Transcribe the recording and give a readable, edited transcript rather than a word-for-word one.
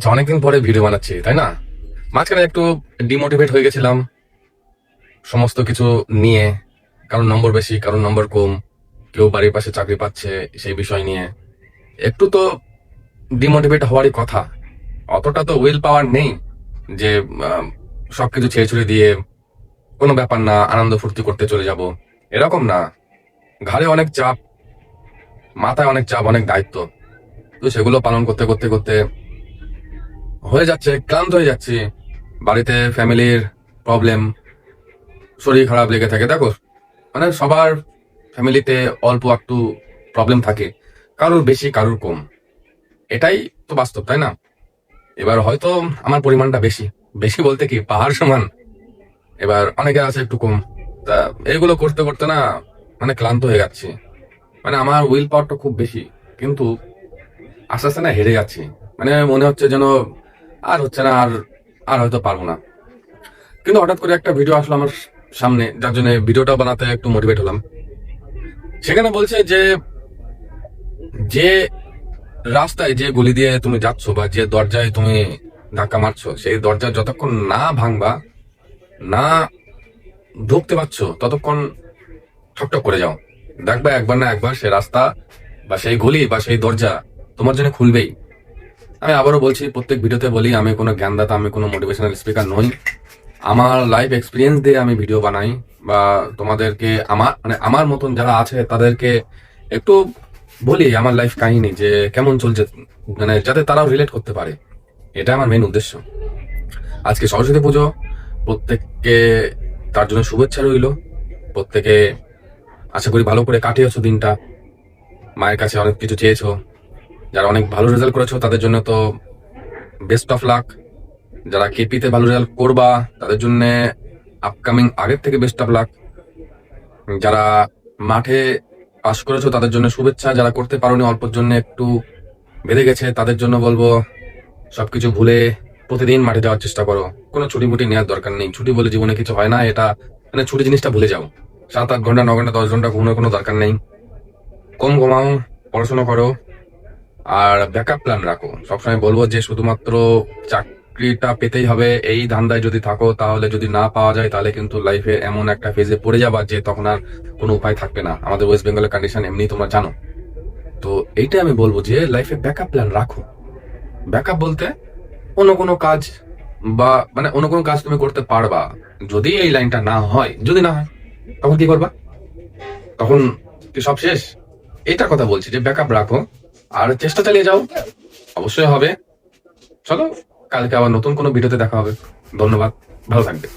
আচ্ছা, অনেকদিন পরে ভিডিও বানাচ্ছি, তাই না? মাঝখানে একটু ডিমোটিভেট হয়ে গেছিলাম সমস্ত কিছু নিয়ে। কারোর নম্বর বেশি, কারোর নম্বর কম, কেউ বাড়ির পাশে চাকরি পাচ্ছে সেই বিষয় নিয়ে একটু তো ডিমোটিভেট হওয়ারই কথা। অতটা তো উইল পাওয়ার নেই যে সবকিছু ছেড়ে ছুড়ে দিয়ে কোনো ব্যাপার না, আনন্দ ফুর্তি করতে চলে যাব, এরকম না। ঘাড়ে অনেক চাপ, মাথায় অনেক চাপ, অনেক দায়িত্ব। তো সেগুলো পালন করতে করতে করতে হয়ে যাচ্ছে, ক্লান্ত হয়ে যাচ্ছি। বাড়িতে ফ্যামিলির প্রবলেম, শরীর খারাপ লেগে থাকে। দেখো, মানে সবার ফ্যামিলিতে অল্প একটু প্রবলেম থাকে, কারোর বেশি কারোর কম, এটাই তো বাস্তব, তাই না? এবার হয়তো আমার পরিমাণটা বেশি, বেশি বলতে কি পাহাড় সমান। এবার অনেকের আছে একটু কম। তা এগুলো করতে করতে না মানে ক্লান্ত হয়ে যাচ্ছি। মানে আমার উইল পাওয়ারটা খুব বেশি, কিন্তু আস্তে আস্তে না হেরে যাচ্ছি। মানে মনে হচ্ছে যেন আর হচ্ছে না, আর আর হয়তো পারবো না। কিন্তু হঠাৎ করে একটা ভিডিও আসলো আমার সামনে, যার জন্য ভিডিওটা বানাতে একটু মোটিভেট হলাম। সেখানে বলছে যে যে রাস্তায়, যে গলি দিয়ে তুমি যাচ্ছ বা যে দরজায় তুমি ধাক্কা মারছো, সেই দরজা যতক্ষণ না ভাঙবা, না ঢুকতে পারছো, ততক্ষণ ঠকঠক করে যাও। দেখবা একবার না একবার সে রাস্তা বা সেই গলি বা সেই দরজা তোমার জন্য খুলবেই। আমি আবারও বলছি, প্রত্যেক ভিডিওতে বলি, আমি কোনো জ্ঞানদাতা, আমি কোনো মোটিভেশনাল স্পিকার নই। আমার লাইফ এক্সপিরিয়েন্স দিয়ে আমি ভিডিও বানাই, বা তোমাদেরকে আমার মতন যারা আছে তাদেরকে একটু বলি আমার লাইফ কাহিনী, যে কেমন চলছে, মানে যাতে তারাও রিলেট করতে পারে। এটা আমার মেন উদ্দেশ্য। আজকে সরস্বতী পুজো, প্রত্যেককে তার জন্য শুভেচ্ছা রইল। প্রত্যেকে আশা করি ভালো করে কাটিয়েছো দিনটা, মায়ের কাছে অনেক কিছু চেয়েছো। যারা অনেক ভালো রেজাল্ট করেছো তাদের জন্য তো বেস্ট অফ লাক। যারা কেপিতে ভালো রেজাল্ট করবা তাদের জন্য আপকামিং আগের থেকে বেস্ট অফ লাক। যারা মাঠে পাস করেছো তাদের জন্য শুভেচ্ছা। যারা করতে পারোনি, অল্পের জন্য একটু বেঁধে গেছে, তাদের জন্য বলবো সবকিছু ভুলে প্রতিদিন মাঠে যাওয়ার চেষ্টা করো। কোনো ছুটি মুটি নেওয়ার দরকার নেই, ছুটি বলে জীবনে কিছু হয় না। এটা মানে ছুটি জিনিসটা ভুলে যাও। 7-8 ঘন্টা, 9 ঘন্টা, 10 ঘন্টা ঘুমানোর কোনো দরকার নেই। কম ঘুমাও, পড়াশোনা করো, আর ব্যাকআপ প্ল্যান রাখো। সবসময় বলবো যে শুধুমাত্র চাকরিটা পেতেই হবে এই ধান্দায় যদি থাকো, তাহলে যদি না পাওয়া যায় তাহলে কিন্তু লাইফে এমন একটা ফেজে পড়ে যাবা যে তখন আর কোনো উপায় থাকবে না। আমাদের ওয়েস্ট বেঙ্গলের কন্ডিশন এমনি তোমরা জানো। তো এইটা আমি বলবো যে লাইফে ব্যাকআপ প্ল্যান রাখো। ব্যাকআপ বলতে অন্য কোনো কাজ, বা মানে অন্য কোনো কাজ তুমি করতে পারবা। যদি এই লাইনটা না হয়, যদি না হয়, তখন কি করবা? তখন কি সব শেষ? এটার কথা বলছি যে ব্যাকআপ রাখো আর চেষ্টা চালিয়ে যাও, অবশ্যই হবে। চলো, কালকে আবার নতুন কোনো ভিডিওতে দেখা হবে। ধন্যবাদ, ভালো থাকবে।